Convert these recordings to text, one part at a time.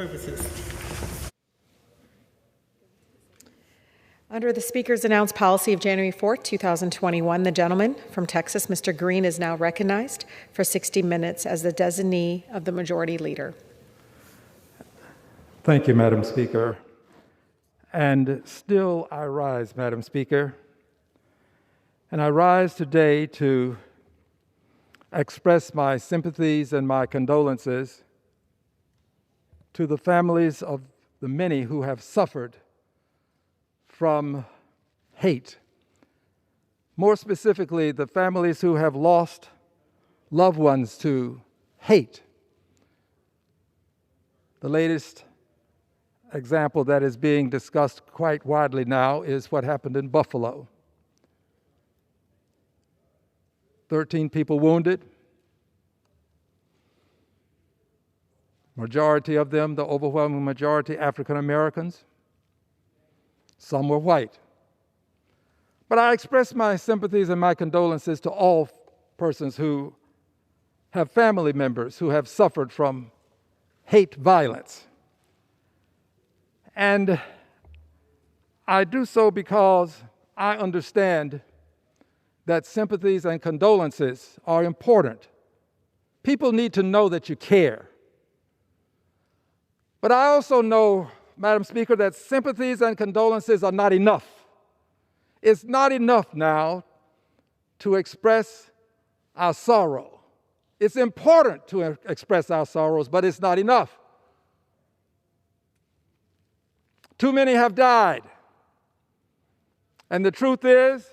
Purposes. Under the Speaker's announced policy of January 4th, 2021, the gentleman from Texas, Mr. Green, is now recognized for 60 minutes as the designee of the Majority Leader. Thank you, Madam Speaker. And still I rise, Madam Speaker. And I rise today to express my sympathies and my condolences to the families of the many who have suffered from hate. More specifically, the families who have lost loved ones to hate. The latest example that is being discussed quite widely now is what happened in Buffalo. 13 people wounded. Majority of them, the overwhelming majority, African Americans. Some were white. But I express my sympathies and my condolences to all persons who have family members who have suffered from hate violence. And I do so because I understand that sympathies and condolences are important. People need to know that you care. But I also know, Madam Speaker, that sympathies and condolences are not enough. It's not enough now to express our sorrow. It's important to express our sorrows, but it's not enough. Too many have died. And the truth is,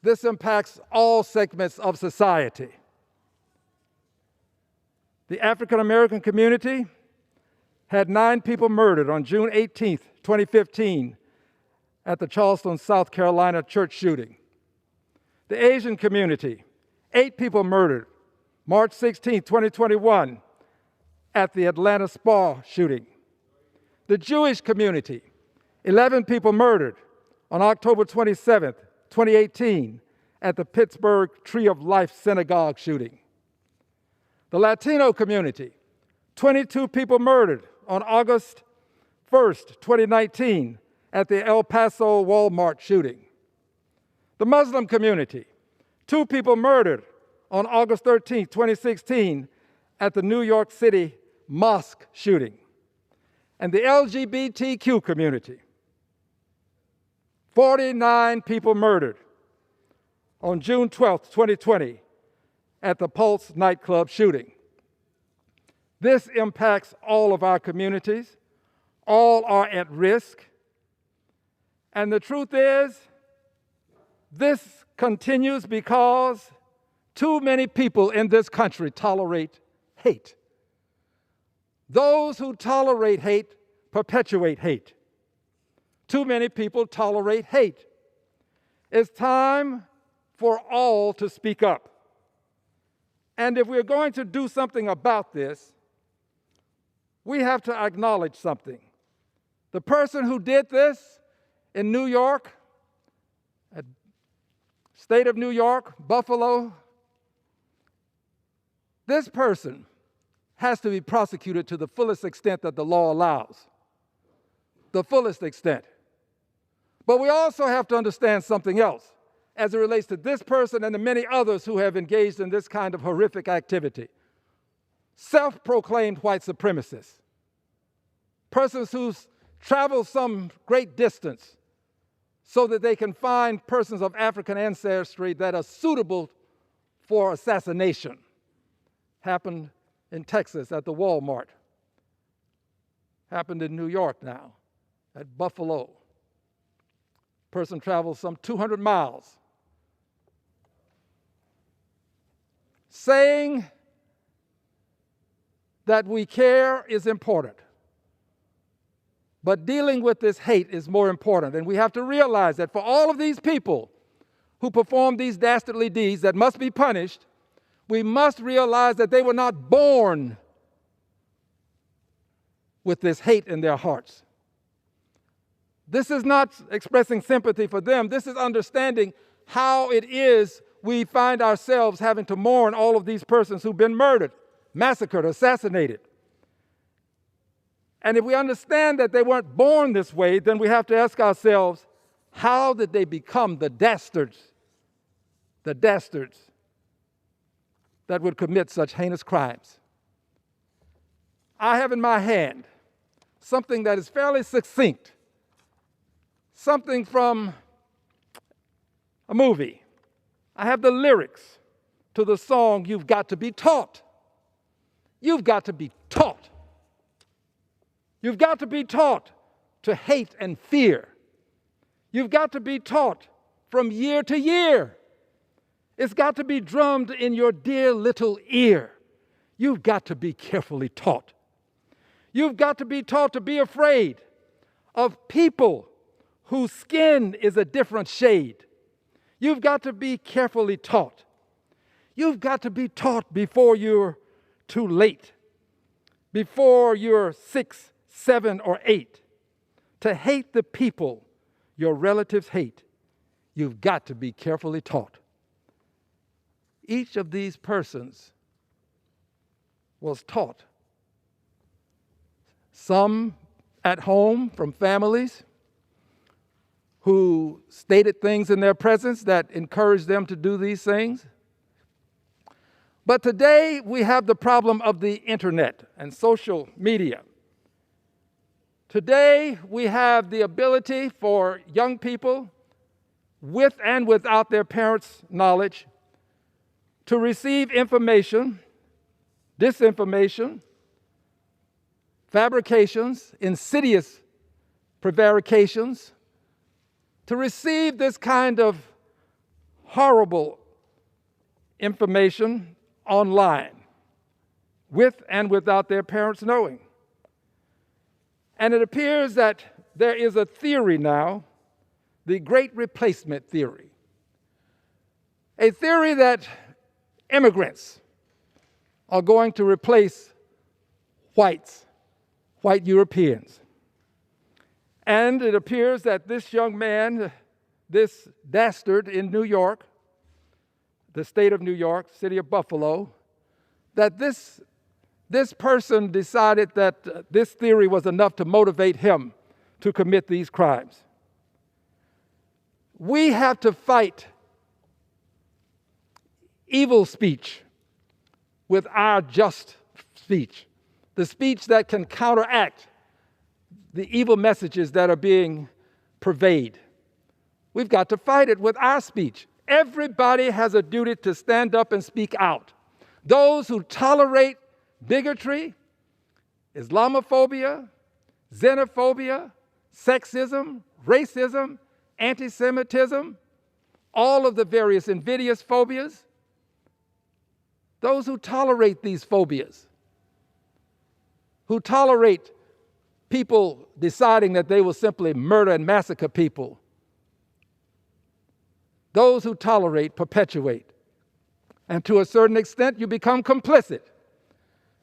this impacts all segments of society. The African American community had 9 people murdered on June 18, 2015, at the Charleston, South Carolina church shooting. The Asian community, 8 people murdered March 16, 2021, at the Atlanta Spa shooting. The Jewish community, 11 people murdered on October 27, 2018, at the Pittsburgh Tree of Life Synagogue shooting. The Latino community, 22 people murdered on August 1st, 2019, at the El Paso Walmart shooting. The Muslim community, 2 people murdered on August 13, 2016, at the New York City mosque shooting. And the LGBTQ community, 49 people murdered on June 12, 2020, at the Pulse nightclub shooting. This impacts all of our communities. All are at risk. And the truth is, this continues because too many people in this country tolerate hate. Those who tolerate hate perpetuate hate. Too many people tolerate hate. It's time for all to speak up. And if we're going to do something about this, we have to acknowledge something. The person who did this in New York, state of New York, Buffalo, this person has to be prosecuted to the fullest extent that the law allows. The fullest extent. But we also have to understand something else as it relates to this person and the many others who have engaged in this kind of horrific activity. Self-proclaimed white supremacists. Persons who travel some great distance so that they can find persons of African ancestry that are suitable for assassination. Happened in Texas at the Walmart. Happened in New York now, at Buffalo. Person travels some 200 miles. Saying that we care is important. But dealing with this hate is more important. And we have to realize that for all of these people who perform these dastardly deeds that must be punished, we must realize that they were not born with this hate in their hearts. This is not expressing sympathy for them. This is understanding how it is we find ourselves having to mourn all of these persons who've been murdered, massacred, assassinated. And if we understand that they weren't born this way, then we have to ask ourselves, how did they become the dastards that would commit such heinous crimes? I have in my hand something that is fairly succinct, something from a movie. I have the lyrics to the song, "You've Got to Be Taught." You've got to be taught. You've got to be taught to hate and fear. You've got to be taught from year to year. It's got to be drummed in your dear little ear. You've got to be carefully taught. You've got to be taught to be afraid of people whose skin is a different shade. You've got to be carefully taught. You've got to be taught before you're too late, before you're 6, 7, or 8, to hate the people your relatives hate. You've got to be carefully taught. Each of these persons was taught. Some at home from families who stated things in their presence that encouraged them to do these things. But today we have the problem of the internet and social media. Today we have the ability for young people, with and without their parents' knowledge, to receive information, disinformation, fabrications, insidious prevarications, to receive this kind of horrible information online, with and without their parents knowing. And it appears that there is a theory now, the Great Replacement theory, a theory that immigrants are going to replace white Europeans. And it appears that this young man, this dastard in New York, the state of New York, city of Buffalo, that this person decided that this theory was enough to motivate him to commit these crimes. We have to fight evil speech with our just speech, the speech that can counteract the evil messages that are being purveyed. We've got to fight it with our speech. Everybody has a duty to stand up and speak out. Those who tolerate bigotry, Islamophobia, xenophobia, sexism, racism, anti-Semitism, all of the various invidious phobias, those who tolerate these phobias, who tolerate people deciding that they will simply murder and massacre people, those who tolerate perpetuate. And to a certain extent, you become complicit.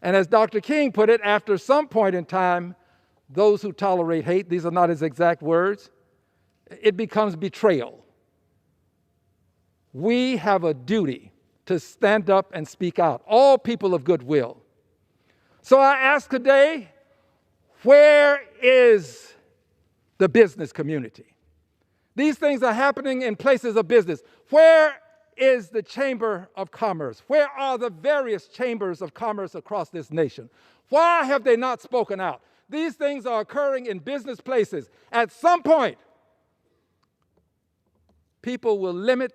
And as Dr. King put it, after some point in time, those who tolerate hate, these are not his exact words, it becomes betrayal. We have a duty to stand up and speak out, all people of goodwill. So I ask today, where is the business community? These things are happening in places of business. Where is the Chamber of Commerce? Where are the various chambers of commerce across this nation? Why have they not spoken out? These things are occurring in business places. At some point, people will limit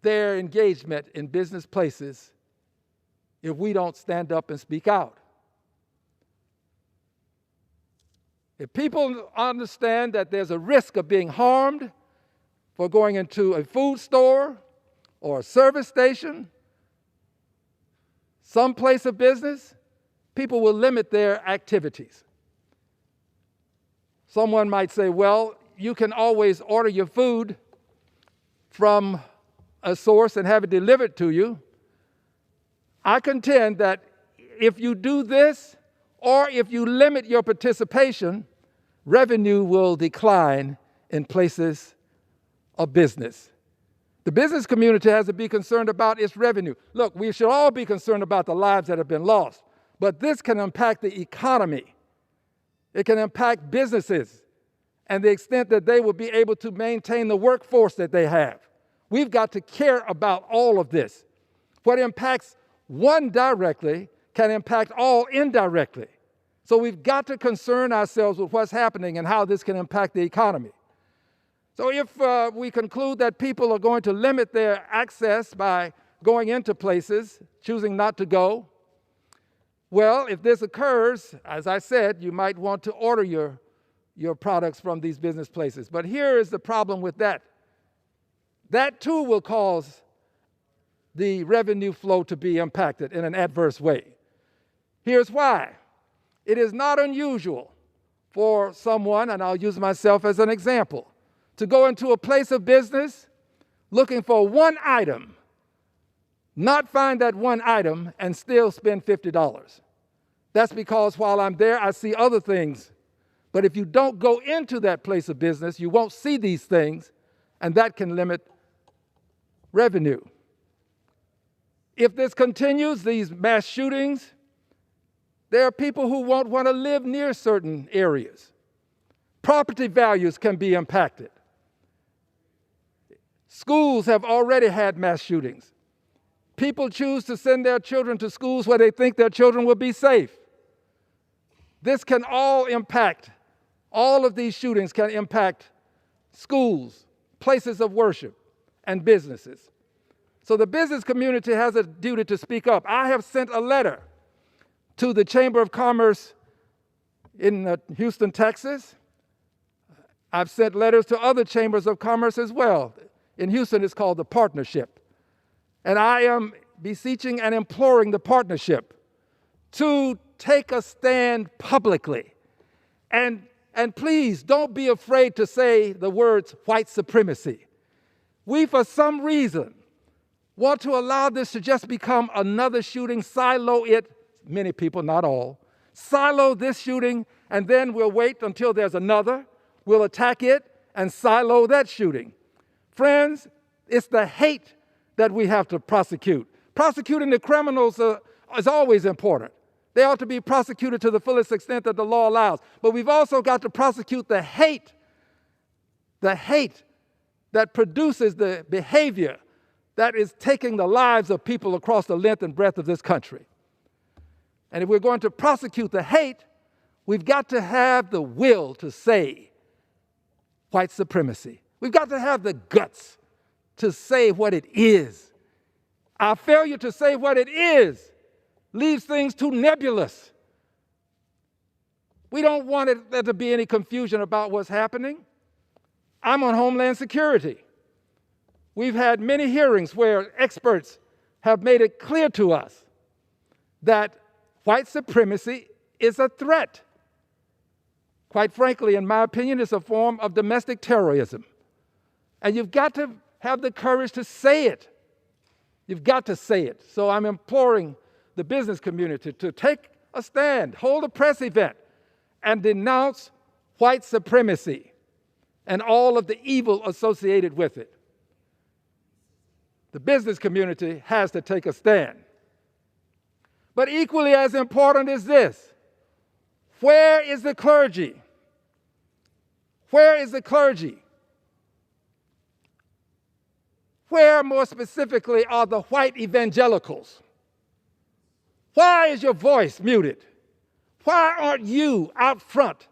their engagement in business places if we don't stand up and speak out. If people understand that there's a risk of being harmed for going into a food store or a service station, some place of business, people will limit their activities. Someone might say, well, you can always order your food from a source and have it delivered to you. I contend that if you do this, or if you limit your participation, revenue will decline in places of business. The business community has to be concerned about its revenue. Look, we should all be concerned about the lives that have been lost. but this can impact the economy. It can impact businesses and the extent that they will be able to maintain the workforce that they have. We've got to care about all of this. What impacts one directly can impact all indirectly. So we've got to concern ourselves with what's happening and how this can impact the economy. So if we conclude that people are going to limit their access by going into places, choosing not to go, well, if this occurs, as I said, you might want to order your products from these business places. But here is the problem with that. That too will cause the revenue flow to be impacted in an adverse way. Here's why. It is not unusual for someone, and I'll use myself as an example, to go into a place of business looking for one item, not find that one item, and still spend $50. That's because while I'm there, I see other things. But if you don't go into that place of business, you won't see these things, and that can limit revenue. If this continues, these mass shootings, there are people who won't want to live near certain areas. Property values can be impacted. Schools have already had mass shootings. People choose to send their children to schools where they think their children will be safe. This can all impact, all of these shootings can impact schools, places of worship, and businesses. So the business community has a duty to speak up. I have sent a letter to the Chamber of Commerce in Houston, Texas. I've sent letters to other chambers of commerce as well. In Houston, it's called the Partnership. And I am beseeching and imploring the Partnership to take a stand publicly. And please don't be afraid to say the words white supremacy. We, for some reason, want to allow this to just become another shooting, silo it, many people, not all, silo this shooting, and then we'll wait until there's another, we'll attack it, and silo that shooting. Friends, it's the hate that we have to prosecute. Prosecuting the criminals is always important. They ought to be prosecuted to the fullest extent that the law allows. But we've also got to prosecute the hate that produces the behavior that is taking the lives of people across the length and breadth of this country. And if we're going to prosecute the hate, we've got to have the will to say white supremacy. We've got to have the guts to say what it is. Our failure to say what it is leaves things too nebulous. We don't want there to be any confusion about what's happening. I'm on Homeland Security. We've had many hearings where experts have made it clear to us that white supremacy is a threat. Quite frankly, in my opinion, it's a form of domestic terrorism. And you've got to have the courage to say it. You've got to say it. So I'm imploring the business community to take a stand, hold a press event, and denounce white supremacy and all of the evil associated with it. The business community has to take a stand. But equally as important is this: where is the clergy? Where is the clergy? Where, more specifically, are the white evangelicals? Why is your voice muted? Why aren't you out front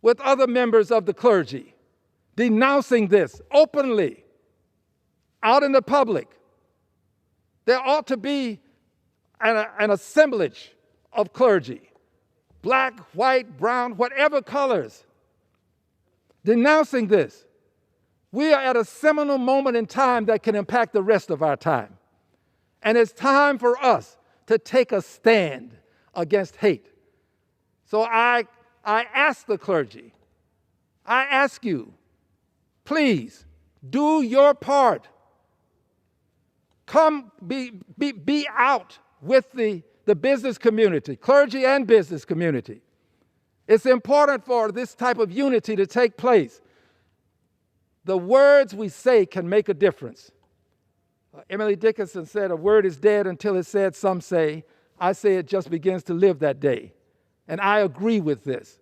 with other members of the clergy denouncing this openly out in the public? There ought to be an assemblage of clergy, black, white, brown, whatever colors, denouncing this. We are at a seminal moment in time that can impact the rest of our time. And it's time for us to take a stand against hate. So I ask the clergy, I ask you, please do your part. Come be out with the business community, clergy and business community. It's important for this type of unity to take place. The words we say can make a difference. Emily Dickinson said, "A word is dead until it's said," some say. I say it just begins to live that day. And I agree with this.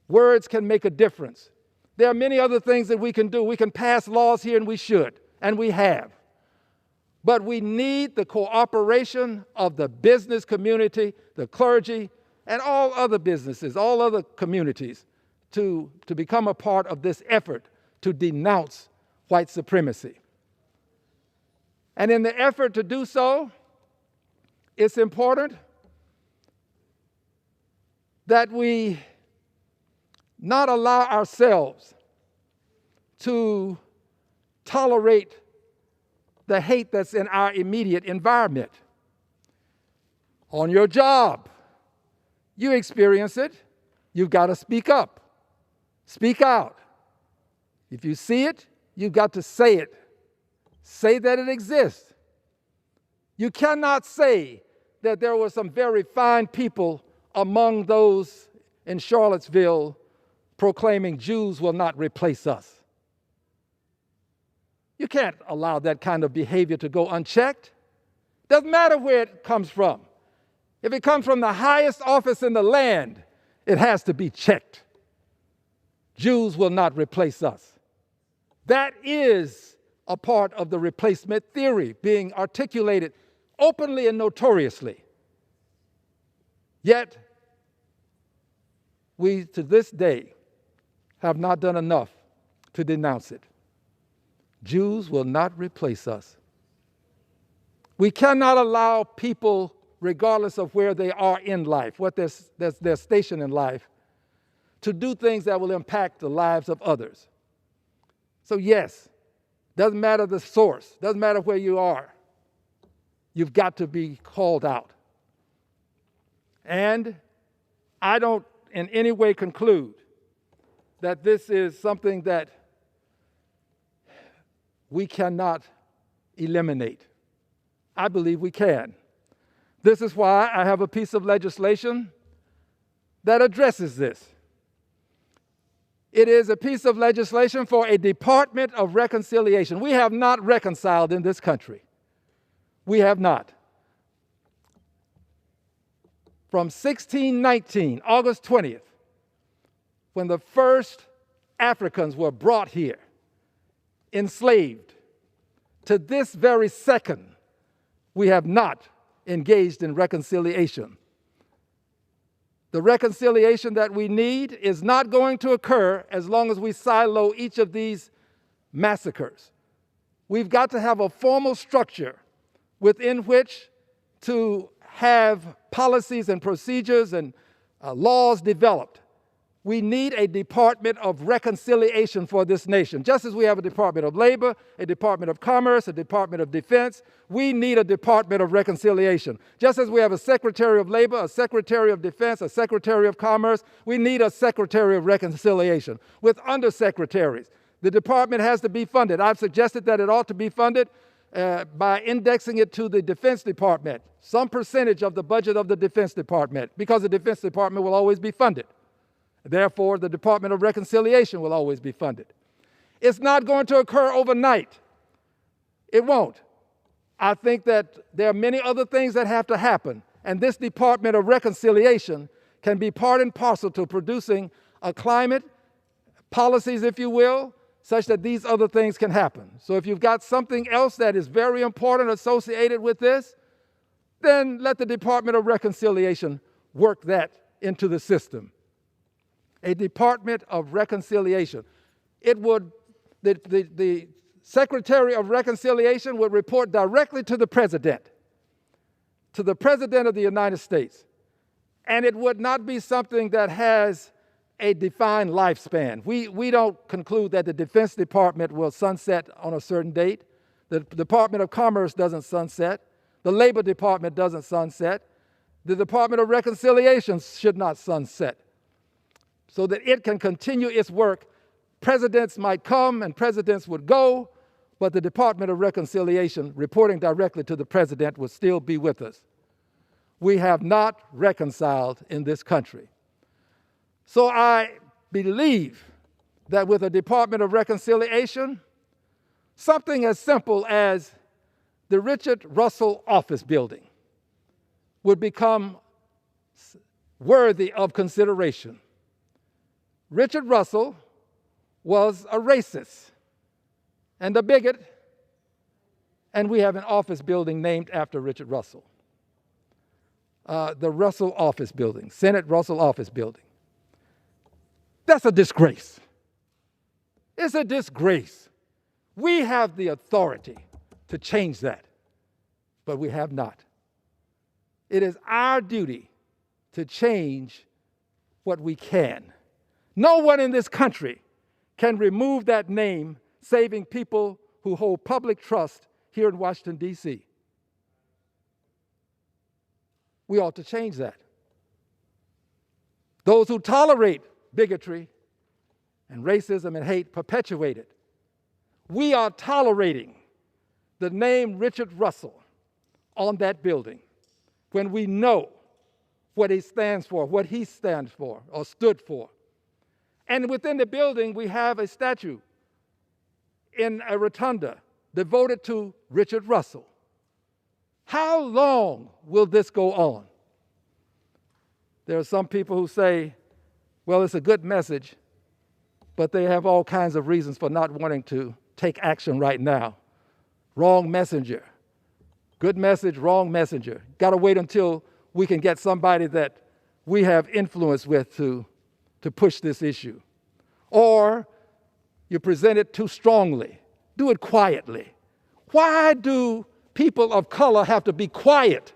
Words can make a difference. There are many other things that we can do. We can pass laws here, and we should, and we have. But we need the cooperation of the business community, the clergy, and all other businesses, all other communities to become a part of this effort to denounce white supremacy. And in the effort to do so, it's important that we not allow ourselves to tolerate the hate that's in our immediate environment. On your job, you experience it, you've got to speak up, speak out. If you see it, you've got to say it. Say that it exists. You cannot say that there were some very fine people among those in Charlottesville proclaiming Jews will not replace us. You can't allow that kind of behavior to go unchecked. Doesn't matter where it comes from. If it comes from the highest office in the land, it has to be checked. Jews will not replace us. That is a part of the replacement theory being articulated openly and notoriously. Yet, we to this day have not done enough to denounce it. Jews will not replace us. We cannot allow people, regardless of where they are in life, what their station in life, to do things that will impact the lives of others. So yes, doesn't matter the source, doesn't matter where you are, you've got to be called out. And I don't in any way conclude that this is something that we cannot eliminate. I believe we can. This is why I have a piece of legislation that addresses this. It is a piece of legislation for a Department of Reconciliation. We have not reconciled in this country. We have not. From 1619, August 20th, when the first Africans were brought here, enslaved, to this very second, we have not engaged in reconciliation. The reconciliation that we need is not going to occur as long as we silo each of these massacres. We've got to have a formal structure within which to have policies and procedures and laws developed. We need a Department of Reconciliation for this nation. Just as we have a Department of Labor, a Department of Commerce, a Department of Defense, we need a Department of Reconciliation. Just as we have a Secretary of Labor, a Secretary of Defense, a Secretary of Commerce, we need a Secretary of Reconciliation with undersecretaries. The department has to be funded. I've suggested that it ought to be funded by indexing it to the Defense Department, some percentage of the budget of the Defense Department, because the Defense Department will always be funded. Therefore, the Department of Reconciliation will always be funded. It's not going to occur overnight. It won't. I think that there are many other things that have to happen, and this Department of Reconciliation can be part and parcel to producing a climate, policies, if you will, such that these other things can happen. So if you've got something else that is very important associated with this, then let the Department of Reconciliation work that into the system. A Department of Reconciliation. The Secretary of Reconciliation would report directly to the President of the United States. And it would not be something that has a defined lifespan. We don't conclude that the Defense Department will sunset on a certain date. The Department of Commerce doesn't sunset. The Labor Department doesn't sunset. The Department of Reconciliation should not sunset, so that it can continue its work. Presidents might come and presidents would go, but the Department of Reconciliation, reporting directly to the President, would still be with us. We have not reconciled in this country. So I believe that with a Department of Reconciliation, something as simple as the Richard Russell Office Building, would become worthy of consideration. Richard Russell was a racist and a bigot, and we have an office building named after Richard Russell. The Russell Office Building, Senate Russell Office Building. That's a disgrace. It's a disgrace. We have the authority to change that, but we have not. It is our duty to change what we can. No one in this country can remove that name, saving people who hold public trust here in Washington, D.C. We ought to change that. Those who tolerate bigotry and racism and hate perpetuate it. We are tolerating the name Richard Russell on that building when we know what he stands for or stood for. And within the building, we have a statue in a rotunda devoted to Richard Russell. How long will this go on? There are some people who say, well, it's a good message, but they have all kinds of reasons for not wanting to take action right now. Wrong messenger. Good message, wrong messenger. Got to wait until we can get somebody that we have influence with to push this issue. Or you present it too strongly. Do it quietly. Why do people of color have to be quiet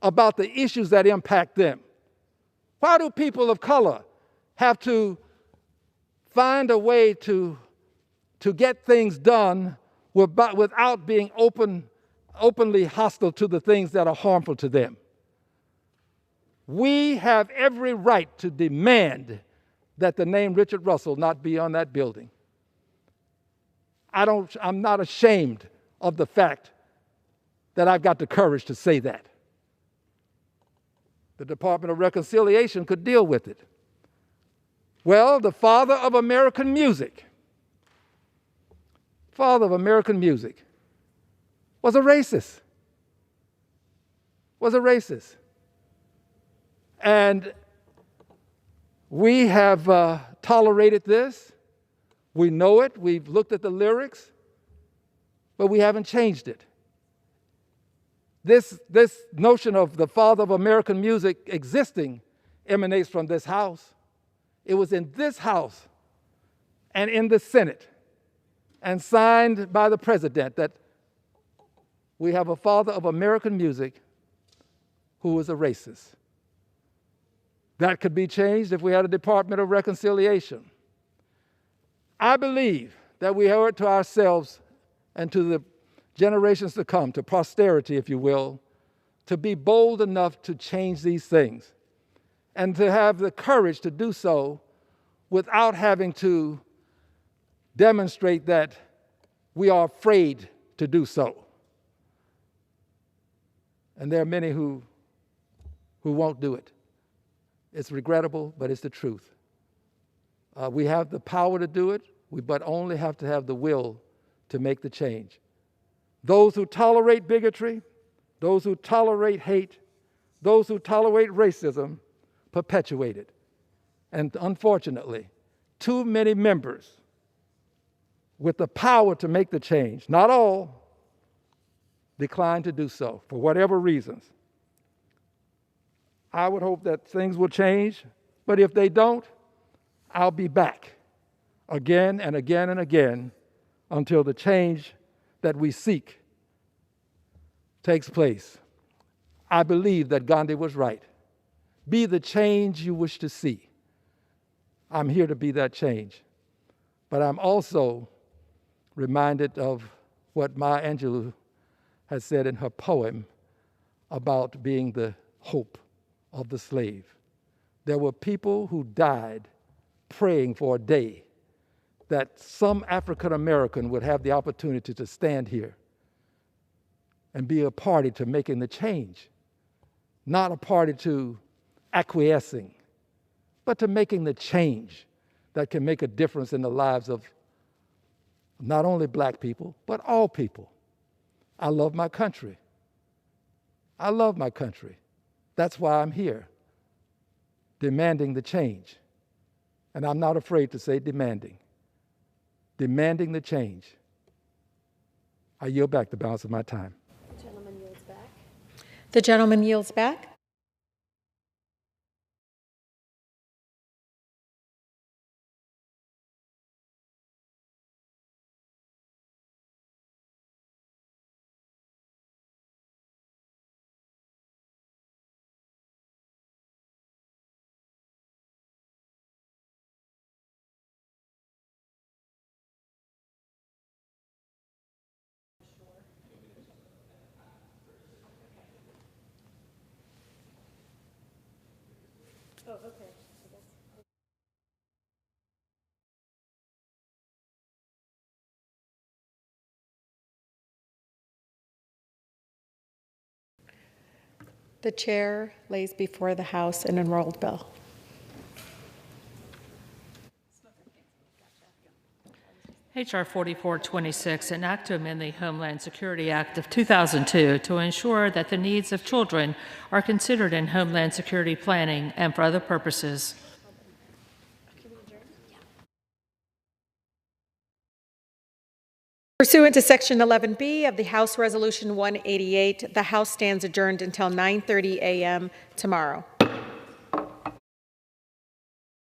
about the issues that impact them? Why do people of color have to find a way to get things done without being openly hostile to the things that are harmful to them? We have every right to demand that the name Richard Russell not be on that building. I'm not ashamed of the fact that I've got the courage to say that. The Department of Reconciliation could deal with it. Well, the father of American music was a racist. And we have tolerated this. We know it. We've looked at the lyrics, but we haven't changed it. This notion of the father of American music existing emanates from this house. It was in this house and in the Senate and signed by the president that we have a father of American music who was a racist. That could be changed if we had a Department of Reconciliation. I believe that we owe it to ourselves and to the generations to come, to posterity, if you will, to be bold enough to change these things and to have the courage to do so without having to demonstrate that we are afraid to do so. And there are many who won't do it. It's regrettable, but it's the truth. We have the power to do it, but only have to have the will to make the change. Those who tolerate bigotry, those who tolerate hate, those who tolerate racism, perpetuate it. And unfortunately, too many members with the power to make the change, not all, decline to do so for whatever reasons. I would hope that things will change, but if they don't, I'll be back again and again and again until the change that we seek takes place. I believe that Gandhi was right. Be the change you wish to see. I'm here to be that change. But I'm also reminded of what Maya Angelou has said in her poem about being the hope of the slave. There were people who died praying for a day that some African American would have the opportunity to stand here and be a party to making the change, not a party to acquiescing, but to making the change that can make a difference in the lives of not only black people, but all people. I love my country. I love my country. That's why I'm here, demanding the change. And I'm not afraid to say demanding the change. I yield back the balance of my time. The gentleman yields back. The gentleman yields back. Oh, okay. The chair lays before the House an enrolled bill. H.R. 4426, an act to amend the Homeland Security Act of 2002 to ensure that the needs of children are considered in Homeland Security planning and for other purposes. Pursuant to Section 11B of the House Resolution 188, the House stands adjourned until 9:30 a.m. tomorrow.